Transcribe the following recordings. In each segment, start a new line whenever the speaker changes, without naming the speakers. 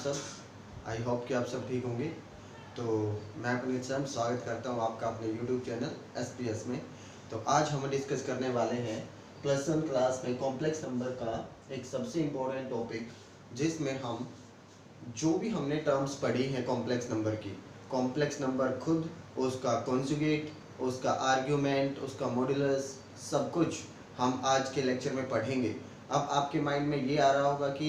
सब। आई होप कि आप सब ठीक होंगे। तो मैं पुनीत सर स्वागत करता हूँ आपका अपने यूट्यूब चैनल SPS में। तो आज हम डिस्कस करने वाले हैं +1 क्लास में कॉम्प्लेक्स नंबर का एक सबसे इम्पोर्टेंट टॉपिक, जिसमें हम जो भी हमने टर्म्स पढ़ी हैं कॉम्प्लेक्स नंबर की, कॉम्प्लेक्स नंबर खुद, उसका कॉन्जुगेट, उसका आर्ग्यूमेंट, उसका मॉड्यूलस, सब कुछ हम आज के लेक्चर में पढ़ेंगे। अब आपके माइंड में ये आ रहा होगा कि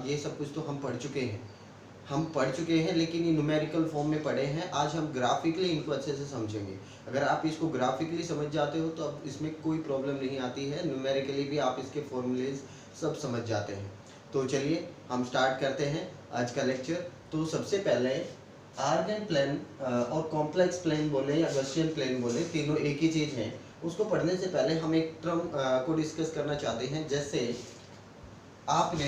ये सब कुछ तो हम पढ़ चुके हैं लेकिन ये न्यूमेरिकल फॉर्म में पढ़े हैं। आज हम ग्राफिकली इनको अच्छे से समझेंगे। अगर आप इसको ग्राफिकली समझ जाते हो तो अब इसमें कोई प्रॉब्लम नहीं आती है, न्यूमेरिकली भी आप इसके फॉर्मूलेज सब समझ जाते हैं। तो चलिए हम स्टार्ट करते हैं आज का लेक्चर। तो सबसे पहले आर्गन प्लेन और कॉम्प्लेक्स प्लेन बोले या गॉसियन प्लेन बोले, तीनों एक ही चीज़ है। उसको पढ़ने से पहले हम एक टर्म को डिस्कस करना चाहते हैं। जैसे आपने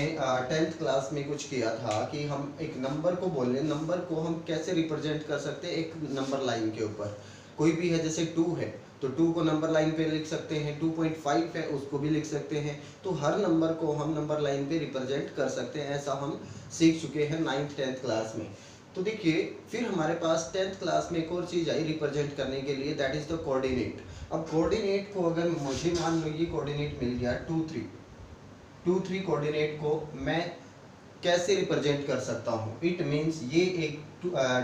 10th क्लास में कुछ किया था कि हम एक नंबर को बोले, नंबर को हम कैसे रिप्रेजेंट कर सकते हैं एक नंबर लाइन के ऊपर। कोई भी है, जैसे 2 है तो 2 को नंबर लाइन पे लिख सकते हैं, 2.5 है उसको भी लिख सकते हैं। तो हर नंबर को हम नंबर लाइन पे रिप्रेजेंट कर सकते हैं। ऐसा हम सीख चुके हैं 9th 10th क्लास में। तो देखिए फिर हमारे पास 10th क्लास में एक और चीज़ आई रिप्रेजेंट करने के लिए, दैट इज़ द कोऑर्डिनेट। अब कोऑर्डिनेट को अगर मुझे मान लो ये कोऑर्डिनेट मिल गया 2 3 कोऑर्डिनेट को मैं कैसे रिप्रेजेंट कर सकता हूँ। इट मीन्स ये एक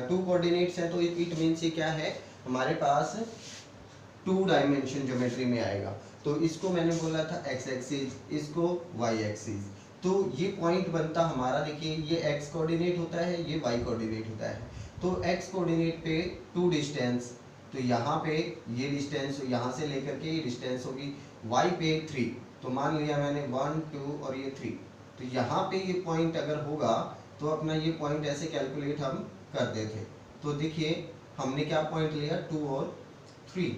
2 कोऑर्डिनेट्स हैं, तो इट मीन्स ये क्या है, हमारे पास 2 डायमेंशन ज्योमेट्री में आएगा। तो इसको मैंने बोला था x एक्सिस, इसको y एक्सिस। तो ये पॉइंट बनता हमारा, देखिए ये x कोऑर्डिनेट होता है, ये y कोऑर्डिनेट होता है। तो x कोऑर्डिनेट पे 2 डिस्टेंस, तो यहाँ पे ये डिस्टेंस यहाँ से लेकर के ये डिस्टेंस होगी। y पे 3, तो मान लिया मैंने 1 2 और ये 3। तो यहाँ पे ये पॉइंट अगर होगा तो अपना ये पॉइंट ऐसे कैलकुलेट हम करते थे। तो देखिए हमने क्या पॉइंट लिया, 2 और 3।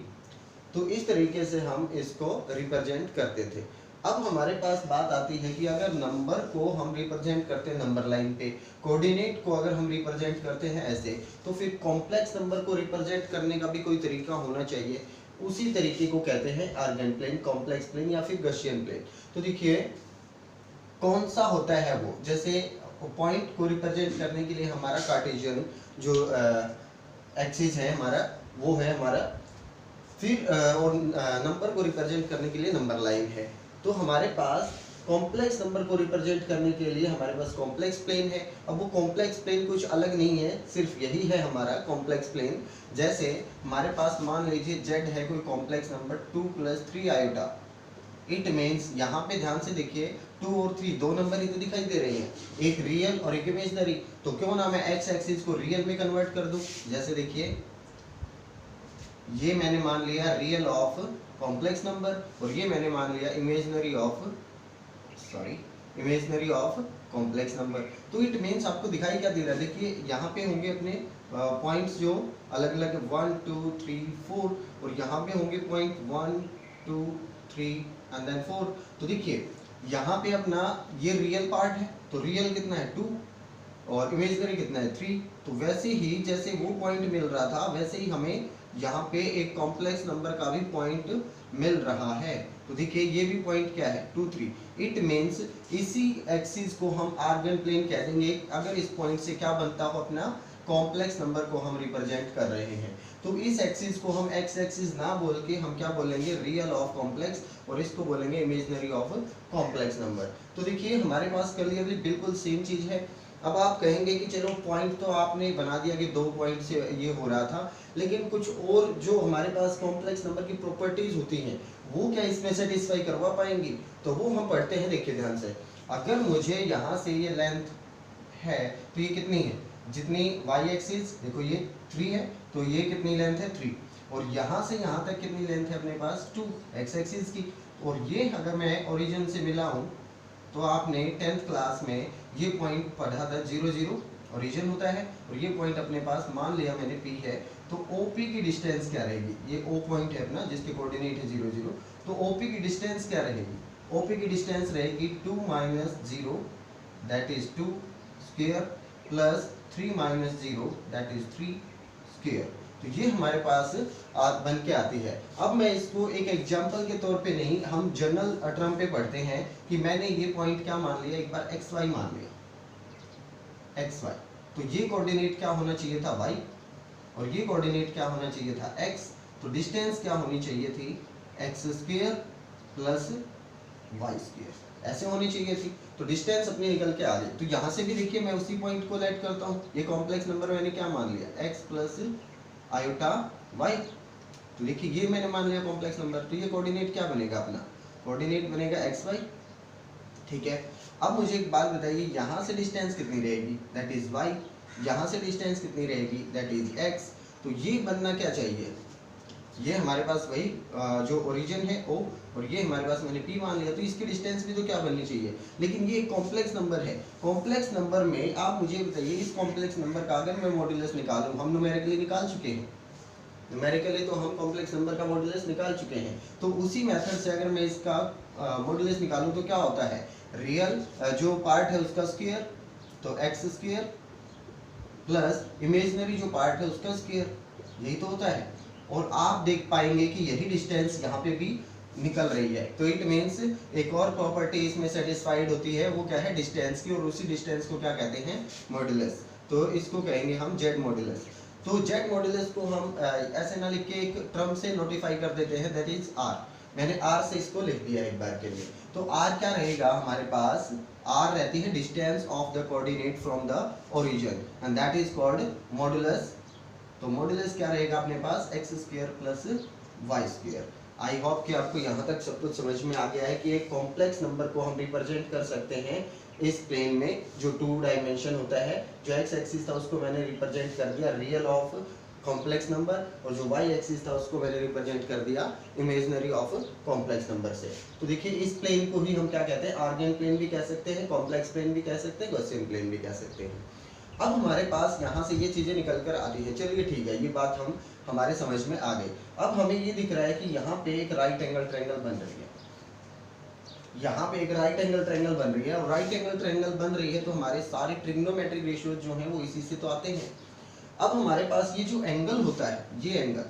तो इस तरीके से हम इसको रिप्रेजेंट करते थे। अब हमारे पास बात आती है कि अगर नंबर को हम रिप्रेजेंट करते हैं नंबर लाइन पे, कोऑर्डिनेट को अगर हम रिप्रेजेंट करते हैं ऐसे, तो फिर कॉम्प्लेक्स नंबर को रिप्रेजेंट करने का भी कोई तरीका होना चाहिए। उसी तरीके को कहते हैं आर्गन प्लेन, कॉम्प्लेक्स प्लेन या फिर गॉसियन प्लेन। तो देखिए कौन सा होता है वो, जैसे पॉइंट को रिप्रेजेंट करने के लिए हमारा कार्टेशियन जो एक्सिस है हमारा, वो है हमारा। फिर और नंबर को रिप्रेजेंट करने के लिए नंबर लाइन है। तो हमारे पास कॉम्प्लेक्स नंबर को रिप्रेजेंट करने के लिए हमारे पास कॉम्प्लेक्स प्लेन है। अब वो कॉम्प्लेक्स प्लेन कुछ अलग नहीं है, सिर्फ यही है हमारा कॉम्प्लेक्स प्लेन। जैसे हमारे पास मान लीजिए z है कोई complex number 2 + 3 iota. It means यहाँ पे ध्यान से देखिए 2 और 3 दो नंबर ही तो दिखाई दे रहे हैं, एक रियल और एक इमेजिनरी। तो क्यों ना मैं x एक्सिस को रियल में कन्वर्ट कर दूं। जैसे देखिए ये मैंने मान लिया रियल ऑफ कॉम्प्लेक्स नंबर और ये मैंने मान लिया इमेजिनरी ऑफ कॉम्प्लेक्स नंबर। तो इट मीन्स आपको दिखाई क्या दे रहा है, देखिए यहाँ पे होंगे अपने पॉइंट्स जो अलग अलग 1 2 3 4 और यहाँ पे होंगे पॉइंट 1 2 3 एंड देन 4। तो देखिए यहाँ पे अपना ये रियल पार्ट है, तो रियल कितना है 2 और इमेजिनरी कितना है 3। तो वैसे ही जैसे वो पॉइंट मिल रहा था, वैसे ही हमें यहाँ पे एक कॉम्प्लेक्स नंबर का भी पॉइंट मिल रहा है। तो देखिए ये भी पॉइंट क्या है 2 3। इट मीन्स इसी एक्सिस को हम आर्गन प्लेन कह देंगे अगर इस पॉइंट से क्या बनता हो, अपना कॉम्प्लेक्स नंबर को हम रिप्रेजेंट कर रहे हैं। तो इस एक्सिस को हम एक्स एक्सिस ना बोल के हम क्या बोलेंगे, रियल ऑफ कॉम्प्लेक्स, और इसको बोलेंगे इमेजिनरी ऑफ कॉम्प्लेक्स नंबर। तो देखिए हमारे पास क्लियरली बिल्कुल सेम चीज़ है। अब आप कहेंगे कि चलो पॉइंट तो आपने बना दिया कि 2 पॉइंट से ये हो रहा था, लेकिन कुछ और जो हमारे पास कॉम्प्लेक्स नंबर की प्रॉपर्टीज होती हैं वो क्या इसमें सेटिस्फाई करवा पाएंगी। तो वो हम पढ़ते हैं, देखिए ध्यान से। अगर मुझे यहाँ से ये लेंथ है तो ये कितनी है, जितनी y एक्सिस देखो ये 3 है, तो ये कितनी लेंथ है 3, और यहाँ से यहाँ तक कितनी लेंथ है अपने पास 2 x एक्सिस की। और ये अगर मैं ओरिजिन से मिला हूँ तो आपने 10th क्लास में ये पॉइंट पढ़ा था 0 0 ओरिजिन होता है, और ये पॉइंट अपने पास मान लिया मैंने P है। तो OP की डिस्टेंस क्या रहेगी, ये O पॉइंट है अपना जिसके कोऑर्डिनेट है 0 0। तो OP की डिस्टेंस क्या रहेगी, OP की डिस्टेंस रहेगी 2 - 0 that is 2 square plus 3 - 0 that is 3 square. तो ये हमारे पास बन के आती है। अब मैं इसको एक एग्जांपल के तौर पे नहीं, हम जनरल टर्म पे पढ़ते हैं कि मैंने ये पॉइंट क्या मान लिया, एक बार xy मान लिया, एक्स वाई। तो ये कोऑर्डिनेट क्या होना चाहिए था वाई, और ये कोऑर्डिनेट क्या होना चाहिए था एक्स। तो डिस्टेंस क्या होनी चाहिए थी X square plus Y square, ऐसे होनी चाहिए थी। तो डिस्टेंस अपनी निकल के आ गई। तो यहाँ से भी देखिए मैं उसी पॉइंट को लेट करता हूँ, ये कॉम्प्लेक्स नंबर मैंने क्या मान लिया एक्स प्लस आयोटा वाई। तो देखिए ये मैंने मान लिया कॉम्प्लेक्स नंबर। तो ये कोऑर्डिनेट क्या बनेगा अपना, कोऑर्डिनेट बनेगा एक्स वाई। ठीक है, अब मुझे एक बात बताइए, यहाँ से डिस्टेंस कितनी रहेगी दैट इज वाई, यहाँ से डिस्टेंस कितनी रहेगी दैट इज एक्स। तो ये बनना क्या चाहिए, ये हमारे पास वही जो ओरिजिन है ओ, और ये हमारे पास मैंने पी मान लिया। तो इसकी डिस्टेंस भी तो क्या बननी चाहिए, लेकिन ये एक कॉम्प्लेक्स नंबर है। कॉम्प्लेक्स नंबर में आप मुझे बताइए इस कॉम्प्लेक्स नंबर का अगर मैं मॉड्यूलस निकालूं, हम न्यूमेरिकली निकाल चुके हैं, न्यूमेरिकली तो हम कॉम्प्लेक्स नंबर का मॉड्यूलस निकाल चुके हैं। तो उसी मेथड से अगर मैं इसका मॉड्यूलस निकालूं तो क्या होता है, रियल जो पार्ट है उसका स्क्वायर, तो एक्स स्क्वायर प्लस इमेजिनरी जो पार्ट है उसका स्क्वायर, यही तो होता है। और आप देख पाएंगे कि यही डिस्टेंस यहाँ पे भी निकल रही है। तो इट मीन्स एक और प्रॉपर्टी इसमें सेटिस्फाइड होती है, वो क्या है डिस्टेंस की, और उसी डिस्टेंस को क्या कहते हैं मॉड्यूलस। तो इसको कहेंगे हम जेड मॉड्यूलस। तो जेड मॉड्यूलस को हम ऐसे ना लिख के एक टर्म से नोटिफाई कर देते हैं दैट इज आर। मैंने आर से इसको लिख दिया एक बार के लिए। तो आर क्या रहेगा हमारे पास, आर रहती है distance of the coordinate from the origin and that is called modulus. तो मॉड्यूलस क्या रहेगा अपने पास X square plus Y square. I hope कि आपको यहाँ तक सब कुछ समझ में आ गया है कि एक कॉम्प्लेक्स नंबर को हम रिप्रेजेंट कर सकते हैं इस प्लेन में जो 2 डायमेंशन होता है। जो एक्स एक्सिस था उसको मैंने रिप्रेजेंट कर दिया रियल ऑफ कॉम्प्लेक्स नंबर, और जो वाई एक्सिस था उसको मैंने रिप्रेजेंट कर दिया इमेजिनरी ऑफ कॉम्प्लेक्स नंबर से। तो देखिए इस प्लेन को ही हम क्या कहते हैं, आर्गेन प्लेन भी कह सकते हैं, कॉम्प्लेक्स प्लेन भी कह सकते हैं, गॉसियन प्लेन भी कह सकते हैं। अब हमारे पास यहाँ से ये चीज़ें निकल कर आती है, चलिए ठीक है, ये बात हम हमारे समझ में आ गई। अब हमें ये दिख रहा है कि यहाँ पे एक राइट एंगल ट्रायंगल बन रही है, यहाँ पे एक राइट एंगल ट्रायंगल बन रही है, और राइट एंगल ट्रायंगल बन रही है तो हमारे सारे ट्रिग्नोमेट्रिक रेशियोज जो हैं वो इसी से तो आते हैं। अब हमारे पास ये जो एंगल होता है, ये एंगल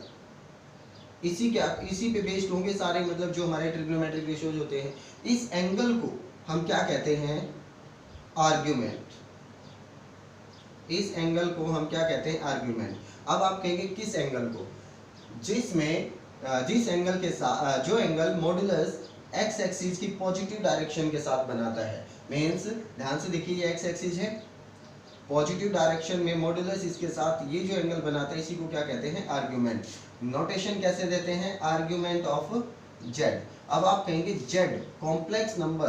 इसी पे बेस्ड होंगे सारे, मतलब जो हमारे ट्रिग्नोमेट्रिक रेशियोज होते हैं। इस एंगल को हम क्या कहते हैं, आर्ग्यूमेंट। इस एंगल को हम क्या कहते हैं, आर्ग्यूमेंट। अब आप कहेंगे किस एंगल को, जिस एंगल के साथ जो एंगल मॉड्यूलस एक्स एक्सिस की पॉजिटिव डायरेक्शन के साथ बनाता है। मीन्स ध्यान से देखिए, ये एक्स एक्सिस है, पॉजिटिव डायरेक्शन में मॉड्यूलस इसके साथ ये जो एंगल बनाता है इसी को क्या कहते हैं, आर्ग्यूमेंट। नोटेशन कैसे देते हैं, आर्ग्यूमेंट ऑफ जेड। अब आप कहेंगे जेड कॉम्प्लेक्स नंबर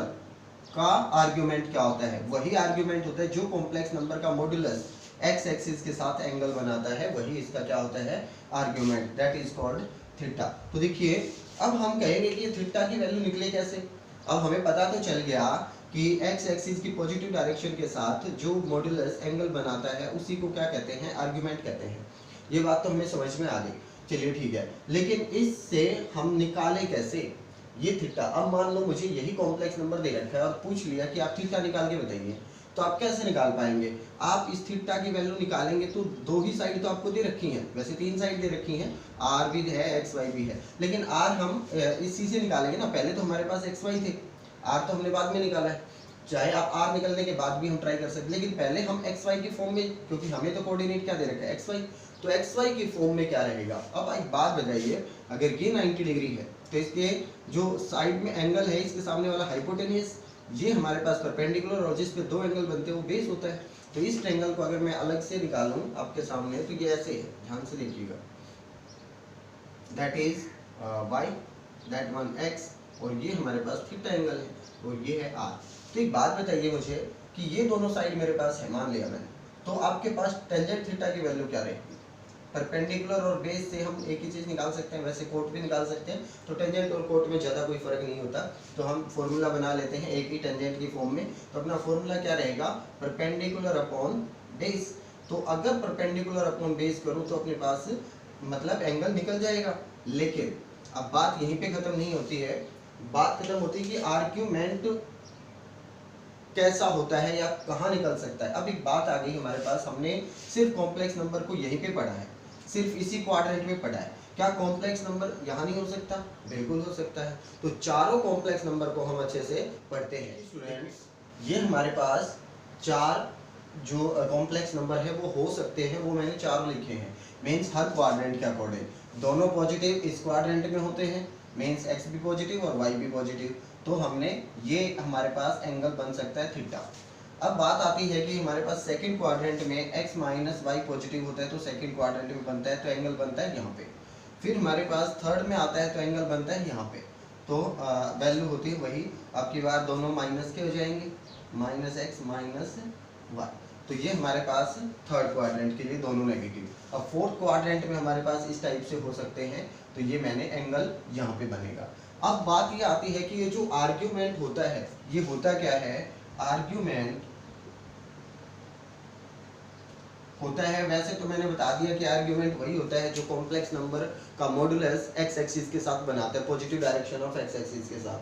का आर्ग्यूमेंट क्या होता है, वही आर्ग्यूमेंट होता है जो कॉम्प्लेक्स नंबर का मॉड्यूलस एक्स एक्सिस के साथ एंगल बनाता है, वही इसका क्या होता है, argument, that is called theta. तो देखिए अब हम कहेंगे कि ये थीटा की वैल्यू निकले कैसे। अब हमें पता तो चल गया कि एक्स एक्सिस की पॉजिटिव डायरेक्शन के साथ जो मॉड्यूलस एंगल बनाता है उसी को क्या कहते हैं, आर्ग्यूमेंट कहते हैं। ये बात तो हमें समझ में आ गई, चलिए ठीक है। लेकिन इससे हम निकाले कैसे ये थीटा। अब मान लो मुझे यही कॉम्प्लेक्स नंबर दे रखा है और पूछ लिया कि आप थीटा निकाल के बताइए, तो आप कैसे निकाल पाएंगे। आप इस थीटा की वैल्यू निकालेंगे तो दो ही साइड तो आपको दे रखी हैं, वैसे 3 साइड दे रखी हैं, आर भी है एक्स वाई भी है, लेकिन आर हम इसी से निकालेंगे ना। पहले तो हमारे पास एक्स वाई थे, आर तो हमने बाद में निकाला है। चाहे आप आर निकलने के बाद भी हम ट्राई कर सकते हैं, लेकिन पहले हम एक्स वाई की फॉर्म में, क्योंकि हमें तो कोऑर्डिनेट क्या दे रखा है एक्स वाई, तो एक्स वाई की फॉर्म में क्या रहेगा। अब एक बात बताइए, अगर ये 90 डिग्री है तो इसके जो साइड में एंगल है इसके सामने वाला हाइपोटेन्यूस, ये हमारे पास परपेंडिकुलर, और जिस पे 2 एंगल बनते हैं वो बेस होता है। तो इस ट्रायंगल को अगर मैं अलग से निकालूं आपके सामने तो ये ऐसे है, ध्यान से देखिएगा, that is Y, that one X, और ये हमारे पास थीटा एंगल है, और ये है आर। तो एक बात बताइए मुझे कि ये दोनों साइड मेरे पास है, मान लिया मैंने, तो आपके पास टेंजेंट थीटा की वैल्यू क्या रहेगी। परपेंडिकुलर और बेस से हम एक ही चीज़ निकाल सकते हैं, वैसे कोट भी निकाल सकते हैं, तो टेंजेंट और कोट में ज़्यादा कोई फर्क नहीं होता। तो हम फॉर्मूला बना लेते हैं एक ही टेंजेंट की फॉर्म में। तो अपना फॉर्मूला क्या रहेगा, परपेंडिकुलर अपॉन बेस। तो अगर परपेंडिकुलर अपॉन बेस करूँ तो अपने पास मतलब एंगल निकल जाएगा। लेकिन अब बात यहीं पे खत्म नहीं होती है, बात खत्म होती है कि आर्ग्यूमेंट कैसा होता है या कहाँ निकल सकता है। अब एक बात आ गई हमारे पास, हमने सिर्फ कॉम्प्लेक्स नंबर को यहीं पे पढ़ा है, सिर्फ इसी क्वाड्रेंट में पढ़ा है। क्या कॉम्प्लेक्स नंबर यहाँ नहीं हो सकता, बिल्कुल हो सकता है। तो चारों कॉम्प्लेक्स नंबर को हम अच्छे से पढ़ते हैं स्टूडेंट्स। ये हमारे पास 4 जो कॉम्प्लेक्स नंबर है वो हो सकते हैं, वो मैंने चारों लिखे हैं। मीन्स हर क्वाड्रेंट के अकॉर्डिंग दोनों पॉजिटिव इस क्वाड्रेंट में होते हैं, मीन्स एक्स भी पॉजिटिव और वाई भी पॉजिटिव। तो हमने ये हमारे पास एंगल बन सकता है थीटा। अब बात आती है कि हमारे पास सेकंड क्वाड्रेंट में x माइनस वाई पॉजिटिव होता है, तो सेकंड क्वाड्रेंट में बनता है तो एंगल बनता है यहाँ पे। फिर हमारे पास थर्ड में आता है तो एंगल बनता है यहाँ पे। तो वैल्यू होती है वही, आपकी बार दोनों माइनस के हो जाएंगे, माइनस एक्स माइनस वाई। तो ये हमारे पास थर्ड क्वाड्रेंट के लिए दोनों नेगेटिव। अब फोर्थ क्वाड्रेंट में हमारे पास इस टाइप से हो सकते हैं, तो ये मैंने एंगल यहाँ पे बनेगा। अब बात ये आती है कि ये जो आर्ग्यूमेंट होता है ये होता क्या है, आर्ग्यूमेंट होता है, वैसे तो मैंने बता दिया कि आर्ग्यूमेंट वही होता है जो कॉम्प्लेक्स नंबर का मॉडुलस एक्स एक्सिस के साथ बनाता है, positive direction of x axis के साथ,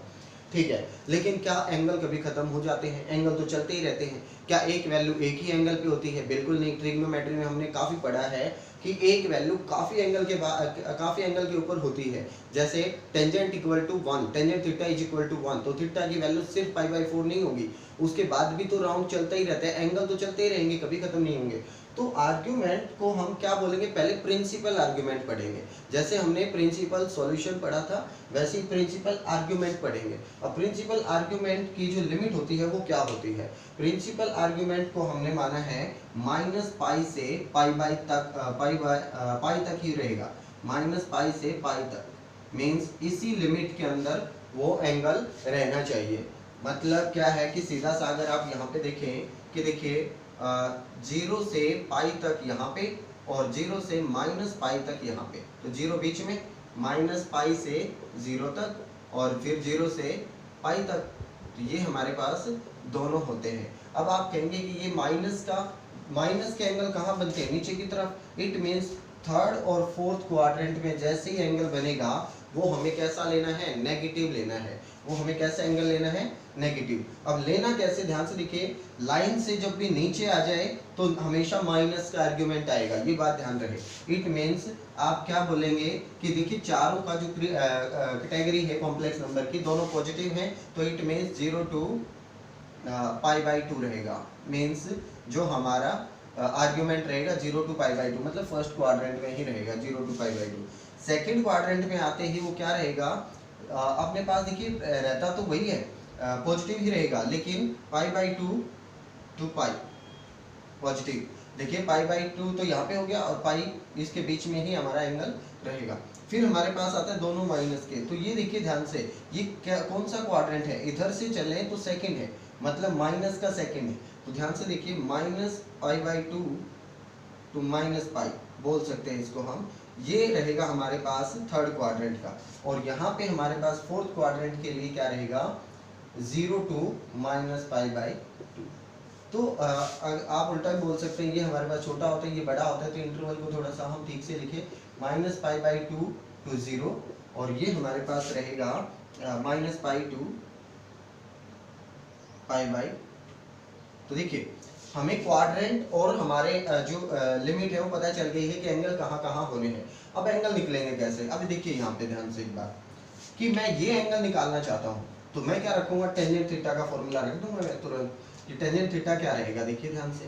ठीक है। लेकिन क्या एंगल कभी खत्म हो जाते हैं? एंगल तो चलते ही रहते हैं। क्या एक वैल्यू एक ही एंगल पे होती है? बिल्कुल नहीं। ट्रिग्नोमेट्री में हमने काफ़ी पढ़ा है कि एक वैल्यू काफ़ी एंगल के ऊपर होती है। जैसे tangent equal to 1, tangent theta is equal to 1, तो थीटा की वैल्यू सिर्फ π/4 नहीं होगी, उसके बाद भी तो राउंड चलता ही रहता है, एंगल तो चलते ही रहेंगे, कभी खत्म नहीं होंगे। तो आर्ग्यूमेंट को हम क्या बोलेंगे, पहले प्रिंसिपल आर्ग्यूमेंट पढ़ेंगे। जैसे हमने प्रिंसिपल सॉल्यूशन पढ़ा था वैसे ही प्रिंसिपल आर्ग्यूमेंट पढ़ेंगे। अब प्रिंसिपल आर्ग्यूमेंट की जो लिमिट होती है वो क्या होती है? प्रिंसिपल आर्ग्यूमेंट को हमने माना है -π से पाई तक ही रहेगा, -π से पाई तक, मीन्स इसी लिमिट के अंदर वो एंगल रहना चाहिए। मतलब क्या है कि सीधा सा अगर आप यहाँ पे देखें कि देखिए 0 से पाई तक यहाँ पे और 0 से -π तक यहाँ पे, तो 0 बीच में, -π से 0 तक और फिर 0 से पाई तक, तो ये हमारे पास दोनों होते हैं। अब आप कहेंगे कि ये माइनस के एंगल कहाँ बनते हैं? नीचे की तरफ। इट मीन्स थर्ड और फोर्थ क्वाड्रेंट में जैसे ही एंगल बनेगा वो हमें कैसा लेना है? नेगेटिव लेना है। वो हमें कैसा एंगल लेना है? नेगेटिव। अब लेना कैसे, ध्यान से देखिए, लाइन से जब भी नीचे आ जाए तो हमेशा माइनस का आर्ग्यूमेंट आएगा, ये बात ध्यान रहे। इट मीन्स आप क्या बोलेंगे कि देखिए चारों का जो कैटेगरी है कॉम्प्लेक्स नंबर की, दोनों पॉजिटिव हैं, तो इट मीन्स 0 to π/2 रहेगा। मीन्स जो हमारा आर्ग्यूमेंट रहेगा 0 to π/2, मतलब फर्स्ट क्वाड्रेंट में ही रहेगा 0 to π/2। सेकंड क्वाड्रेंट में आते ही वो क्या रहेगा, अपने पास देखिए रहता तो वही है, पॉजिटिव ही रहेगा, लेकिन π/2 to π पॉजिटिव। देखिए π/2 तो यहाँ पे हो गया और पाई इसके बीच में ही हमारा एंगल रहेगा। फिर हमारे पास आता है दोनों माइनस के, तो ये देखिए ध्यान से, ये क्या कौन सा क्वाड्रेंट है? इधर से चले तो सेकंड है, मतलब माइनस का सेकंड है। तो ध्यान से देखिए -π/2 to -π बोल सकते हैं इसको हम। ये रहेगा हमारे पास थर्ड क्वाड्रेंट का। और यहाँ पे हमारे पास फोर्थ क्वाड्रेंट के लिए क्या रहेगा? 0 to -π/2। तो आप उल्टा भी बोल सकते हैं, ये हमारे पास छोटा होता है, ये बड़ा होता है, तो इंटरवल को थोड़ा सा हम ठीक से लिखे, -π/2 to 0, और ये हमारे पास रहेगा -π to π/2। तो देखिए हमें क्वाड्रेंट और हमारे जो लिमिट है वो पता चल गई है कि एंगल कहाँ कहाँ होने हैं। अब एंगल निकलेंगे कैसे? अब देखिए यहाँ पे ध्यान से एक बात, कि मैं ये एंगल निकालना चाहता हूँ, तो मैं क्या रखूंगा? टेंजेंट थीटा का फॉर्मूला रख दूंगा मैं तुरंत। कि टेंजेंट थीटा क्या रहेगा? देखिए ध्यान से,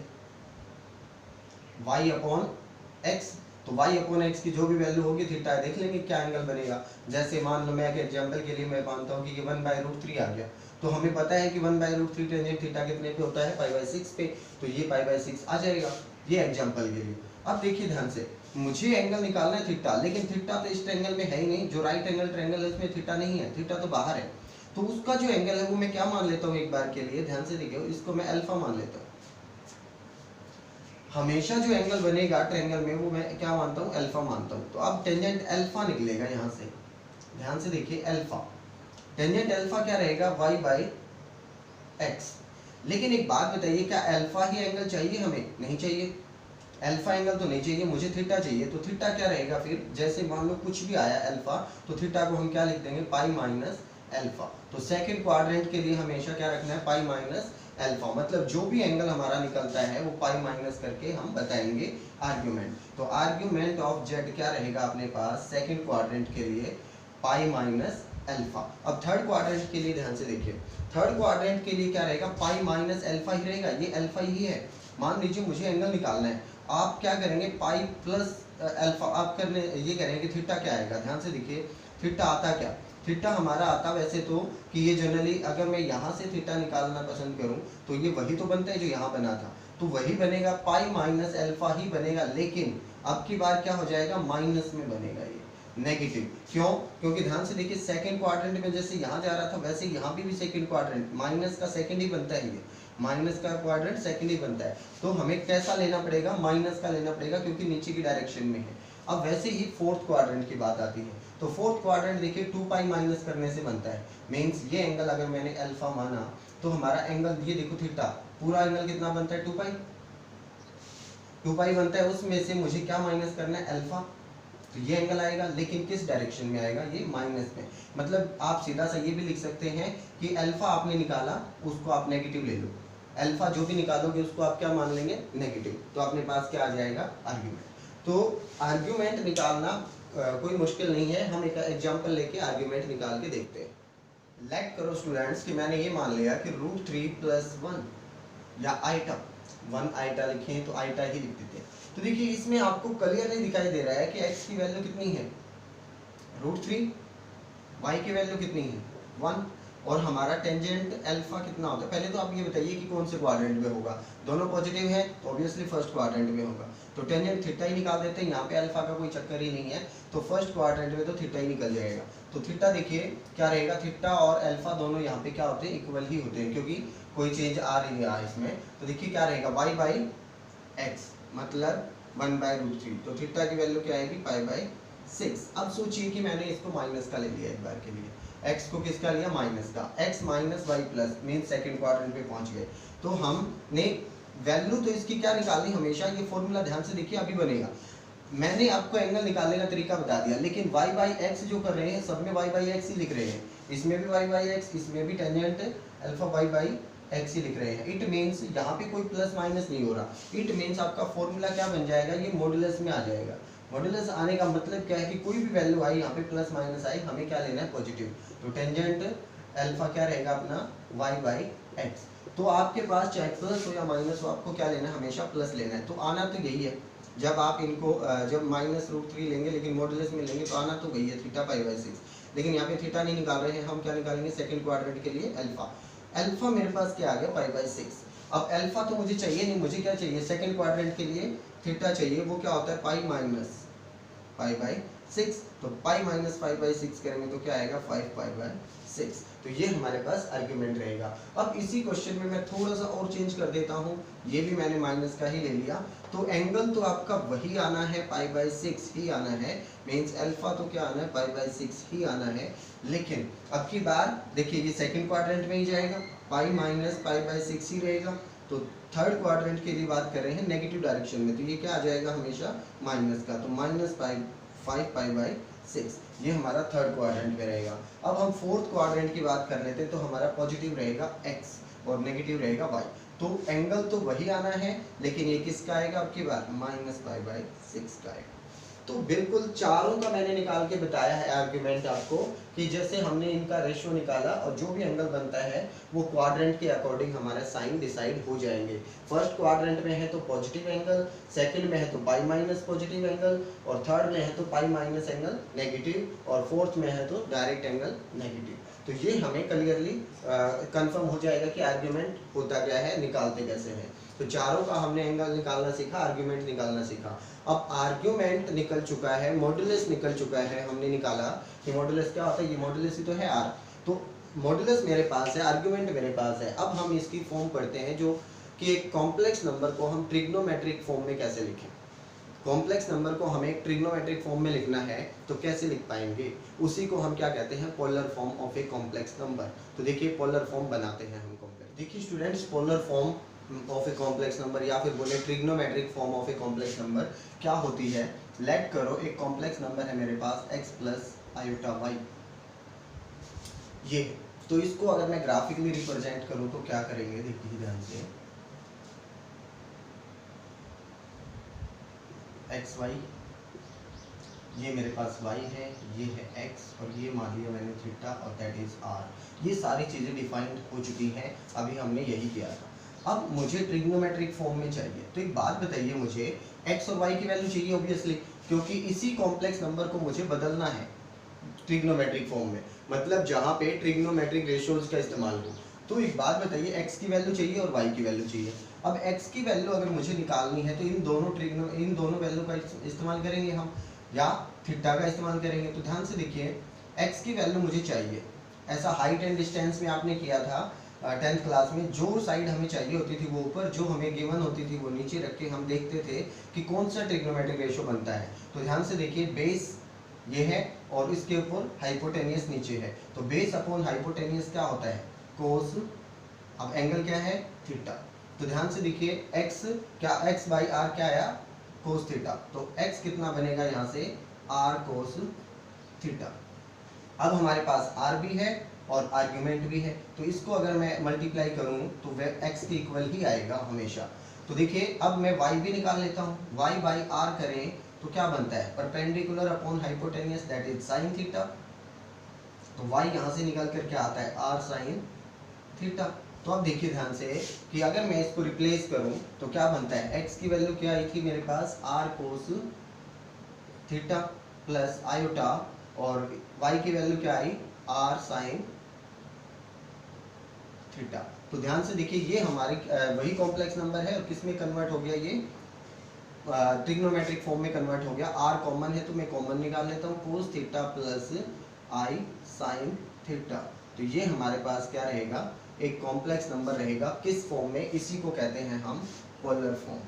y/x, तो y/x की जो भी वैल्यू होगी थीटा देख लेंगे क्या एंगल बनेगा। जैसे मान लो मैं एक एग्जांपल के लिए मैं मानता हूँ कि ये 1/√3 आ गया, तो हमें पता है कि 1/√3 टेंजेंट थीटा कितने पे होता है? π/6 पे, तो ये π/6 आ जाएगा, ये एग्जांपल के लिए। अब देखिए ध्यान से, मुझे एंगल निकालना है थीटा, लेकिन थीटा तो इस ट्रायंगल में है ही नहीं, जो राइट एंगल ट्रायंगल है उसमें थीटा नहीं है, थीटा तो बाहर है। तो उसका जो एंगल है वो मैं क्या मान लेता हूँ? एक बार के लिए ध्यान से देखिए, इसको मैं अल्फा मान लेता हूँ। हमेशा जो एंगल बनेगा ट्रायंगल में वो मैं क्या मानता हूँ? अल्फा मानता हूँ। तो अब टेंजेंट अल्फा निकलेगा यहाँ से, ध्यान से देखिए, अल्फा, टेंजेंट अल्फा क्या रहेगा? y/x। लेकिन एक बात बताइए, क्या अल्फा ही एंगल चाहिए हमें? नहीं चाहिए, अल्फा एंगल तो नहीं चाहिए, मुझे थीटा चाहिए। तो थीटा क्या रहेगा फिर? जैसे मान लो कुछ भी आया अल्फा, तो थीटा को हम क्या लिख देंगे? π-अल्फा। तो सेकंड क्वाड्रेंट के लिए हमेशा क्या रखना है? π-अल्फा। मतलब जो भी एंगल हमारा निकलता है वो पाई माइनस करके हम बताएंगे आर्ग्यूमेंट। तो आर्ग्यूमेंट ऑफ जेड क्या रहेगा अपने पास सेकंड क्वाड्रेंट के लिए? π-अल्फा। अब थर्ड क्वाड्रेंट के लिए ध्यान से देखिए, थर्ड क्वाड्रेंट के लिए क्या रहेगा? π-अल्फा ही रहेगा, ये अल्फा ही है, मान लीजिए मुझे एंगल निकालना है, आप क्या करेंगे, पाई प्लस अल्फा आप करने ये करेंगे कि थीटा क्या आएगा। ध्यान से देखिए थीटा आता क्या, थीटा हमारा आता वैसे तो कि ये जनरली अगर मैं यहाँ से थीटा निकालना पसंद करूँ तो ये वही तो बनता है जो यहाँ बना था, तो वही बनेगा, पाई माइनस अल्फा ही बनेगा। लेकिन अब की बार क्या हो जाएगा, माइनस में बनेगा ये, नेगेटिव। क्यों, क्योंकि ध्यान से देखिए सेकंड क्वाड्रेंट में जैसे यहाँ जा रहा था वैसे यहाँ भी सेकंड क्वाड्रेंट, माइनस का सेकंड ही बनता है, ये माइनस का क्वाड्रेंट सेकंड ही बनता है। तो हमें कैसा लेना पड़ेगा, माइनस का लेना पड़ेगा क्योंकि नीचे की डायरेक्शन में है। अब वैसे ही फोर्थ क्वाड्रेंट की बात आती है, तो फोर्थ क्वाड्रेंट देखिए 2 पाई माइनस करने से बनता है। मीन्स ये एंगल अगर मैंने अल्फा माना तो हमारा एंगल ये देखो थीटा, पूरा एंगल कितना बनता है, 2 पाई, 2 पाई बनता है। उसमें से मुझे क्या माइनस करना है, अल्फा, तो ये एंगल आएगा, लेकिन किस डायरेक्शन में आएगा, ये माइनस में। मतलब आप सीधा सा ये भी लिख सकते हैं कि अल्फा आपने निकाला उसको आप नेगेटिव ले लो, अल्फा जो भी निकालोगे उसको आप क्या मान लेंगे, नेगेटिव। तो अपने पास क्या आ जाएगा, आर्ग्यूमेंट। तो आर्ग्यूमेंट निकालना कोई मुश्किल नहीं है, हम एक एग्जांपल लेके आर्ग्यूमेंट निकाल के देखते हैं। लेट करो स्टूडेंट्स कि मैंने ये मान लिया कि √3 + 1 या आइटा, 1 आइटा लिखें तो आइटा ही लिख देते हैं। तो देखिए इसमें आपको क्लियरली दिखाई दे रहा है कि x की वैल्यू कितनी है, √3, y की वैल्यू कितनी है, 1, और हमारा टेंजेंट अल्फा कितना होता है। पहले तो आप ये बताइए कि कौन से क्वाड्रेंट में होगा, दोनों पॉजिटिव है तो ऑब्वियसली फर्स्ट क्वाड्रेंट में होगा, तो टेंजेंट थीटा ही निकाल देते हैं, यहाँ पे अल्फा का कोई चक्कर ही नहीं है, तो फर्स्ट क्वाड्रेंट में तो थीटा ही निकल जाएगा। तो थीटा देखिए क्या रहेगा, थीटा और अल्फा दोनों यहाँ पे क्या होते हैं, इक्वल ही होते हैं, क्योंकि कोई चेंज आ रही है इसमें। तो देखिए क्या रहेगा, y/x मतलब 1/√3, तो थीटा की वैल्यू क्या आएगी, π/6। अब सोचिए कि मैंने इसको माइनस का ले लिया एक बार के लिए, x को किसका लिया, माइनस का, x minus y plus, mean second quadrant पे पहुंच गए। तो हमने वैल्यू तो इसकी क्या निकालनी, हमेशा ये फॉर्मूला ध्यान से देखिए अभी बनेगा। मैंने आपको एंगल निकालने का तरीका बता दिया, लेकिन y/x जो कर रहे हैं सब में y/x ही लिख रहे हैं, इसमें भी y/x, इसमें भी टेंजेंट अल्फा y/x ही लिख रहे हैं। इट मीन्स यहाँ पे कोई प्लस माइनस नहीं हो रहा, इट मीन्स आपका फॉर्मूला क्या बन जाएगा, ये मॉडुलस में आ जाएगा। मॉडुलस आने का मतलब क्या है कि कोई भी वैल्यू आई यहाँ पे प्लस माइनस आई, हमें क्या लेना है, पॉजिटिव। तो टेंजेंट अल्फा क्या रहेगा अपना, y/x। तो आपके पास चाहे प्लस हो या माइनस हो, आपको क्या लेना है, हमेशा प्लस लेना है। तो आना तो यही है, जब आप इनको जब -√3 लेंगे लेकिन मॉडुलस में लेंगे तो आना तो वही है, थीटा π/6। लेकिन यहाँ पे थीटा नहीं निकाल रहे हैं, हम क्या निकालेंगे, सेकंड क्वाड्रेंट के लिए अल्फा। अल्फा मेरे पास क्या आ गया, π/6। अब अल्फा तो मुझे चाहिए नहीं, मुझे क्या चाहिए, सेकंड क्वाड्रेंट के लिए थीटा चाहिए, वो क्या होता है, पाई माइनस π/6। तो पाई माइनस π/6 करेंगे तो क्या आएगा, 5π/6। तो ये हमारे पास आर्ग्यूमेंट रहेगा। अब इसी क्वेश्चन में मैं थोड़ा सा और चेंज कर देता हूँ, ये भी मैंने माइनस का ही ले लिया, तो एंगल तो आपका वही आना है, π/6 ही आना है, मीन्स अल्फा तो क्या आना है, π/6 ही आना है। लेकिन अब की बार देखिए ये सेकंड क्वाड्रेंट में ही जाएगा, पाई माइनस π/6 ही रहेगा। तो थर्ड क्वाड्रेंट के लिए बात कर रहे हैं नेगेटिव डायरेक्शन में, तो ये क्या आ जाएगा, हमेशा माइनस का, तो -5π/6 ये हमारा थर्ड क्वाड्रेंट में रहेगा। अब हम फोर्थ क्वाड्रेंट की बात कर लेते हैं, तो हमारा पॉजिटिव रहेगा x और नेगेटिव रहेगा y। तो एंगल तो वही आना है, लेकिन ये किसका आएगा, अब की बार -π/6 का आएगा। तो बिल्कुल चारों का मैंने निकाल के बताया है आर्ग्यूमेंट आपको, कि जैसे हमने इनका रेशियो निकाला और जो भी एंगल बनता है वो क्वाड्रेंट के अकॉर्डिंग हमारा साइन डिसाइड हो जाएंगे। फर्स्ट क्वाड्रेंट में है तो पॉजिटिव एंगल, सेकंड में है तो पाई माइनस पॉजिटिव एंगल, और थर्ड में है तो पाई माइनस एंगल नेगेटिव, और फोर्थ में है तो डायरेक्ट एंगल नेगेटिव। तो ये हमें क्लियरली कंफर्म हो जाएगा कि आर्ग्यूमेंट होता क्या है, निकालते कैसे हैं। तो चारों का हमने एंगल निकालना सीखा, आर्ग्यूमेंट निकालना सीखा। अब आर्ग्यूमेंट निकल चुका है, मॉडुलस निकल चुका है, हमने निकाला कि मॉडुलस क्या होता है, ये मॉडुलस ही तो है r। तो मॉडुलस मेरे पास है, आर्ग्यूमेंट मेरे पास है। अब हम इसकी फॉर्म पढ़ते हैं, जो कि एक कॉम्प्लेक्स नंबर को हम ट्रिग्नोमेट्रिक फॉर्म में कैसे लिखें। कॉम्प्लेक्स नंबर को हमें ट्रिग्नोमेट्रिक फॉर्म में लिखना है तो कैसे लिख पाएंगे, उसी को हम क्या कहते हैं, polar form of a complex number. तो देखिए पोलर फॉर्म बनाते हैं हम कॉम्प्लेक्स। देखिए students, polar form of a complex number या फिर बोले trigonometric form of a complex number क्या होती है। लेट करो एक कॉम्प्लेक्स नंबर है मेरे पास x + i/y, ये। तो इसको अगर मैं ग्राफिकली रिप्रेजेंट करूं तो क्या करेंगे, देखिए ध्यान से, एक्स वाई, ये मेरे पास y है, ये है x, और ये मान लिया मैंने थीटा और दैट इज r। ये सारी चीज़ें डिफाइंड हो चुकी हैं, अभी हमने यही किया था। अब मुझे ट्रिग्नोमेट्रिक फॉर्म में चाहिए, तो एक बात बताइए, मुझे x और y की वैल्यू चाहिए ऑब्वियसली, क्योंकि इसी कॉम्प्लेक्स नंबर को मुझे बदलना है ट्रिग्नोमेट्रिक फॉर्म में, मतलब जहाँ पे ट्रिग्नोमेट्रिक रेशियोज का इस्तेमाल हो। तो एक बात बताइए, x की वैल्यू चाहिए और y की वैल्यू चाहिए। अब x की वैल्यू अगर मुझे निकालनी है तो इन दोनों वैल्यू का इस्तेमाल करेंगे हम, या थीटा का इस्तेमाल करेंगे। तो ध्यान से देखिए, x की वैल्यू मुझे चाहिए, ऐसा हाइट एंड डिस्टेंस में आपने किया था 10th क्लास में, जो साइड हमें चाहिए होती थी वो ऊपर, जो हमें गिवन होती थी वो नीचे रख के हम देखते थे कि कौन सा ट्रिग्नोमेट्रिक रेशियो बनता है। तो ध्यान से देखिए, बेस ये है और इसके ऊपर हाइपोटेनियस नीचे है, तो बेस अपॉन हाइपोटेनियस क्या होता है, कोस। अब एंगल क्या है, थीटा। तो ध्यान से देखिए, x क्या, x बाई आर क्या आया, कोस थीटा। तो x कितना बनेगा यहाँ से, r कोस थीटा। अब हमारे पास r भी है और आर्ग्यूमेंट भी है, तो इसको अगर मैं मल्टीप्लाई करूं तो वह x के इक्वल ही आएगा हमेशा। तो देखिए, अब मैं y भी निकाल लेता हूं, y बाई आर करें तो क्या बनता है, perpendicular upon hypotenuse that is sine theta. तो y यहाँ से निकल कर क्या आता है, r साइन थीटा। तो अब देखिए ध्यान से कि अगर मैं इसको रिप्लेस करूं तो क्या बनता है, x की वैल्यू क्या आई थी मेरे पास, r cos theta plus iota, और y की वैल्यू क्या आई, r साइन थीटा। तो ध्यान से देखिए, ये हमारी वही कॉम्प्लेक्स नंबर है और किस में कन्वर्ट हो गया, ये ट्रिग्नोमेट्रिक फॉर्म में कन्वर्ट हो गया। r कॉमन है तो मैं कॉमन निकाल लेता हूँ, cos theta plus i sine theta. तो ये हमारे पास क्या रहेगा, एक कॉम्प्लेक्स नंबर रहेगा, किस फॉर्म में, इसी को कहते हैं हम पोलर फॉर्म,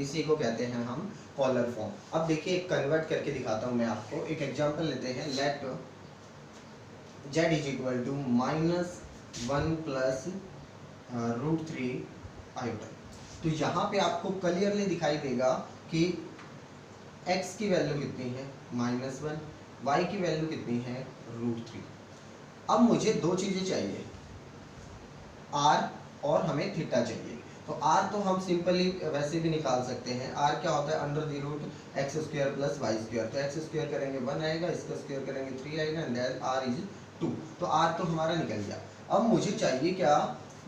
इसी को कहते हैं हम पोलर फॉर्म। अब देखिए, एक कन्वर्ट करके दिखाता हूँ मैं आपको, एक एग्जांपल लेते हैं, let z is equal to -1 plus √3 iota. तो यहाँ पे आपको क्लियरली दिखाई देगा कि x की वैल्यू कितनी है, -1, y की वैल्यू कितनी है, √3। अब मुझे दो चीज़ें चाहिए, r और हमें थीटा चाहिए। तो r तो हम सिंपली वैसे भी निकाल सकते हैं, r क्या होता है, under the root x² plus y²। तो x² करेंगे 1 आएगा, इसका स्क्वायर करेंगे 3 आएगा, एंड r इज 2। तो r तो हमारा निकल गया। अब मुझे चाहिए क्या,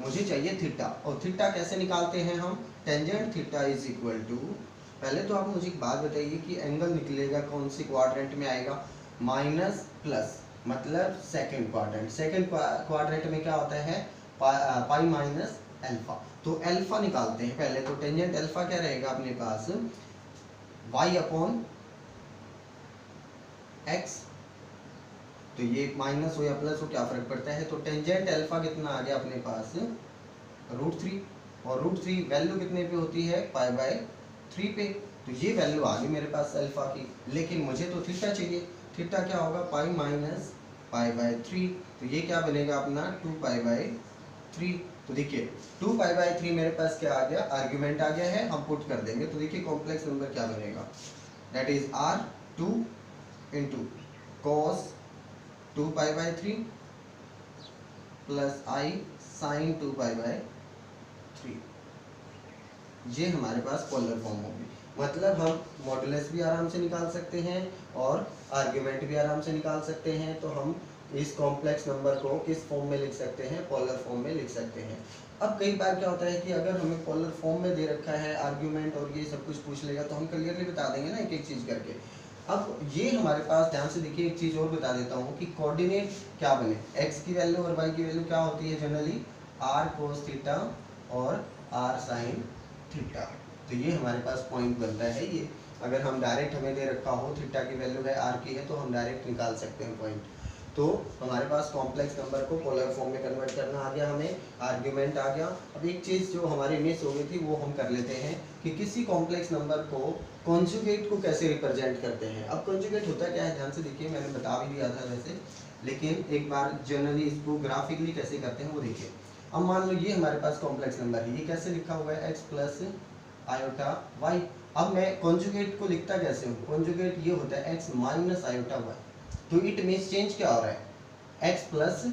मुझे चाहिए थीटा। और थीटा कैसे निकालते हैं हम, tangent theta is equal to, पहले तो आप मुझे एक बात बताइए कि एंगल निकलेगा कौन सी क्वाड्रेंट में आएगा, माइनस प्लस, मतलब सेकंड क्वाड्रेंट। सेकंड क्वाड्रेंट में क्या होता है, पाई माइनस अल्फा। तो अल्फा निकालते हैं पहले। तो टेंजेंट अल्फा क्या रहेगा अपने पास, y अपॉन x। तो ये माइनस हो या प्लस हो क्या फर्क पड़ता है। तो टेंजेंट अल्फा कितना आ गया अपने पास, √3, और √3 वैल्यू कितने पे होती है, π/3 पे। तो ये वैल्यू आ गई मेरे पास अल्फा की, लेकिन मुझे तो थीटा चाहिए। थीटा क्या होगा, पाई माइनस π/3। तो ये क्या बनेगा अपना, 2π/3। तो देखिए 2π/3 मेरे पास क्या आ गया, आर्ग्यूमेंट आ गया है, हम पुट कर देंगे। तो देखिए कॉम्प्लेक्स नंबर क्या बनेगा, that is r2 into cos 2π/3 plus i sine 2π/3। ये हमारे पास पोलर फॉर्म होगी। मतलब हम मॉडुलस भी आराम से निकाल सकते हैं और आर्ग्यूमेंट भी आराम से निकाल सकते हैं। तो हम इस कॉम्प्लेक्स नंबर को किस फॉर्म में लिख सकते हैं, पोलर फॉर्म में लिख सकते हैं। अब कई बार क्या होता है कि अगर हमें पोलर फॉर्म में दे रखा है आर्ग्यूमेंट और ये सब कुछ पूछ लेगा तो हम क्लियरली बता देंगे ना, एक एक चीज़ करके। अब ये हमारे पास, ध्यान से देखिए, एक चीज़ और बता देता हूँ कि कोऑर्डिनेट क्या बने, x की वैल्यू और y की वैल्यू क्या होती है जनरली, r cos थीटा और r sin थीटा। तो ये हमारे पास पॉइंट बनता है। ये अगर हम डायरेक्ट, हमें दे रखा हो थीटा की वैल्यू है r की है, तो हम डायरेक्ट निकाल सकते हैं पॉइंट। तो हमारे पास कॉम्प्लेक्स नंबर को पोलर फॉर्म में कन्वर्ट करना आ गया, हमें आर्ग्यूमेंट आ गया। अब एक चीज़ जो हमारी मिस हो गई थी वो हम कर लेते हैं कि किसी कॉम्प्लेक्स नंबर को कॉन्जुगेट को कैसे रिप्रेजेंट करते हैं। अब कॉन्जुगेट होता क्या है, ध्यान से देखिए, मैंने बता भी दिया था वैसे, लेकिन एक बार जनरली इसको ग्राफिकली कैसे करते हैं वो देखिए। अब मान लो ये हमारे पास कॉम्प्लेक्स नंबर है, ये कैसे लिखा हुआ है, x प्लस आयोटा y। अब मैं कॉन्जुगेट को लिखता कैसे हूँ, कॉन्जुगेट ये होता है x माइनस आयोटा y। तो इट मीन्स चेंज क्या हो रहा है, x प्लस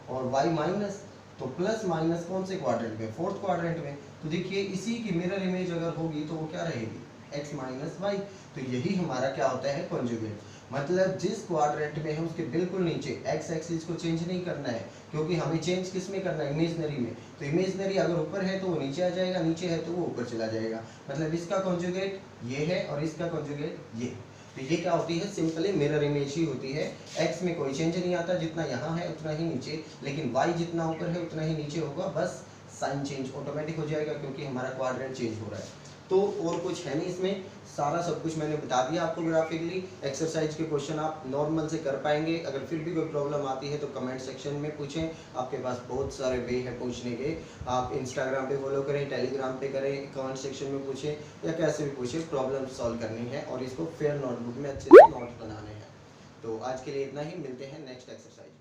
और y माइनस। तो प्लस माइनस कौन से क्वाड्रेंट में, फोर्थ क्वाड्रेंट में। तो देखिए इसी की मिरर इमेज अगर होगी तो वो क्या रहेगी, x माइनस वाई। तो यही हमारा क्या होता है, कॉन्जुगेट। मतलब जिस क्वाड्रेंट में है उसके बिल्कुल नीचे एक्स एक्सिस को चेंज नहीं करना है, क्योंकि हमें चेंज किस में करना है, इमेजनरी में। तो इमेजनरी अगर ऊपर है तो वो नीचे आ जाएगा, नीचे है तो वो ऊपर चला जाएगा। मतलब इसका कॉन्जुगेट ये है और इसका कॉन्जुगेट ये। तो ये क्या होती है, सिंपली मिरर इमेज ही होती है। एक्स में कोई चेंज नहीं आता, जितना यहाँ है उतना ही नीचे, लेकिन वाई जितना ऊपर है उतना ही नीचे होगा, बस साइन चेंज ऑटोमेटिक हो जाएगा क्योंकि हमारा क्वाड्रेंट चेंज हो रहा है। तो और कुछ है नहीं इसमें, सारा सब कुछ मैंने बता दिया आपको ग्राफिकली। एक्सरसाइज के क्वेश्चन आप नॉर्मल से कर पाएंगे। अगर फिर भी कोई प्रॉब्लम आती है तो कमेंट सेक्शन में पूछें, आपके पास बहुत सारे वे हैं पूछने के। आप इंस्टाग्राम पे फॉलो करें, टेलीग्राम पे करें, कमेंट सेक्शन में पूछें या कैसे भी पूछें, प्रॉब्लम सॉल्व करनी है और इसको फेयर नोटबुक में अच्छे से नोट्स बनाने हैं। तो आज के लिए इतना ही, मिलते हैं नेक्स्ट एक्सरसाइज।